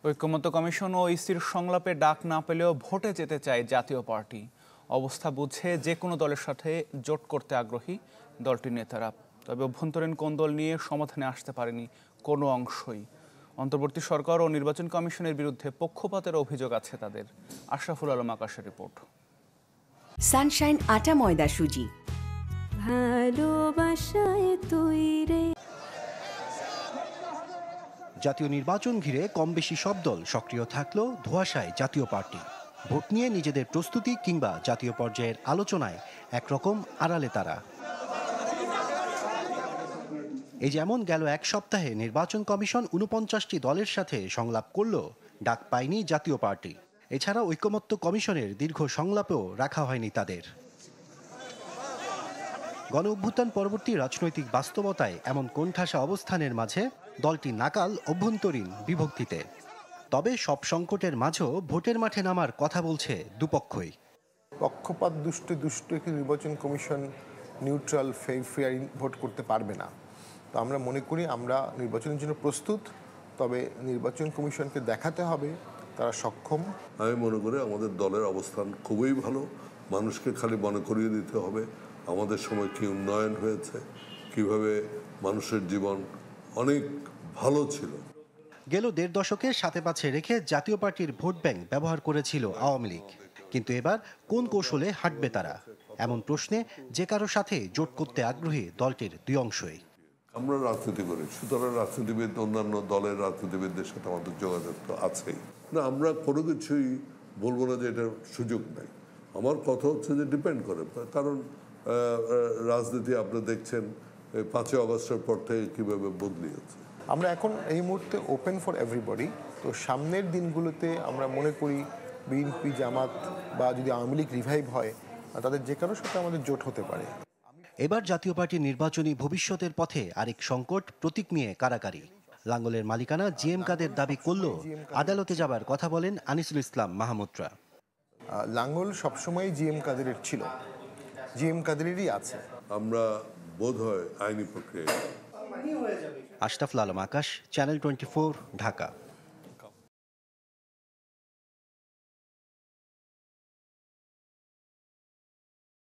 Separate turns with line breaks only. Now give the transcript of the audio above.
ঐকমত্য কমিশন ও ইসির সংলাপে ডাক না পেলেও ভোটে যেতে চায় জাতীয় পার্টি। অবস্থা বুঝে যে কোনো দলের সাথে জোট করতে আগ্রহী দলটির নেতারা। তবে অভ্যন্তরীণ কোন্দল নিয়ে সমাধানে আসতে পারেনি কোনো অংশই। অন্তর্বর্তী সরকার ও নির্বাচন কমিশনের বিরুদ্ধে পক্ষপাতের অভিযোগ আছে তাদের। আশরাফুল আলম আকাশের রিপোর্ট।
সানশাইন আটা ময়দা সুজি, ভালোবাসায় তৈরি।
জাতীয় নির্বাচন ঘিরে কম বেশি সব দল সক্রিয় থাকলেও ধোঁয়াশায় জাতীয় পার্টি। ভোট নিয়ে নিজেদের প্রস্তুতি কিংবা জাতীয় পর্যায়ের আলোচনায় একরকম আড়ালে তারা। এই যেমন গেল এক সপ্তাহে নির্বাচন কমিশন ৪৯টি দলের সাথে সংলাপ করল, ডাক পায়নি জাতীয় পার্টি। এছাড়া ঐকমত্য কমিশনের দীর্ঘ সংলাপেও রাখা হয়নি তাদের। গণ অভ্যুত্থান পরবর্তী রাজনৈতিক বাস্তবতায় এমন কোণঠাসা অবস্থানের মাঝে দলটি নাকাল অভ্যন্তরীণ বিভক্তিতে। তবে সব সংকটের মাঝেও ভোটের মাঠে নামার কথা বলছে দুপক্ষই।
পক্ষপাত দুষ্ট একটি নির্বাচন কমিশন নিউট্রাল ফেয়ার ভোট করতে পারবে না। তো আমরা মনে করি আমরা নির্বাচনের জন্য প্রস্তুত, তবে নির্বাচন কমিশনকে দেখাতে হবে তারা সক্ষম।
আমি মনে করি আমাদের দলের অবস্থান খুবই ভালো। মানুষকে খালি মনে করিয়ে দিতে হবে আমাদের সময় কি উন্নয়ন হয়েছে, কিভাবে মানুষের জীবন অনেক ভালো ছিল।
গেল ১.৫ দশকে সাথে পাছে রেখে জাতীয় পার্টির ভোট ব্যাংক ব্যবহার করেছিল আওয়ামী লীগ। কিন্তু এবার কোন কৌশলে হাঁটবে তারা, এমন প্রশ্নে যে কারো সাথে জোট করতে আগ্রহী দলটির দুই অংশই।
আমরা রাজনীতি করি, সুতরাং রাজনীতিবিদ অন্যান্য দলের রাজনীতিবিদদের সাথে আমাদের যোগাযোগ তো আছেই। না, আমরা কোনো কিছুই বলবো না যে এটার সুযোগ নেই। আমার কথা হচ্ছে যে ডিপেন্ড করে, কারণ রাজনীতি আপনারা দেখছেন ৫ই আগস্টের পর থেকে কীভাবে বদলিয়েছে।
আমরা এখন এই মুহূর্তে ওপেন ফর এভরিবডি। তো সামনের দিনগুলোতে আমরা মনে করি বিএনপি, জামাত বা যদি আওয়ামী লীগ রিভাইভ হয়, তাদের যে কারোর সাথে আমাদের জোট হতে পারে।
এবার জাতীয় পার্টির নির্বাচনী ভবিষ্যতের পথে আরেক সংকট প্রতীক নিয়ে কারাকারি। লাঙ্গলের মালিকানা জিএম কাদের দাবি করলেও আদালতে যাবার কথা বলেন আনিসুল ইসলাম মাহমুদরা।
লাঙ্গল সবসময় জিএম কাদেরের ছিল, জিএম কাদেরেরই আছে।
আমরা বোধহয় আইনি প্রক্রিয়া।
আশরাফুল আলম আকাশ, চ্যানেল 24, ঢাকা।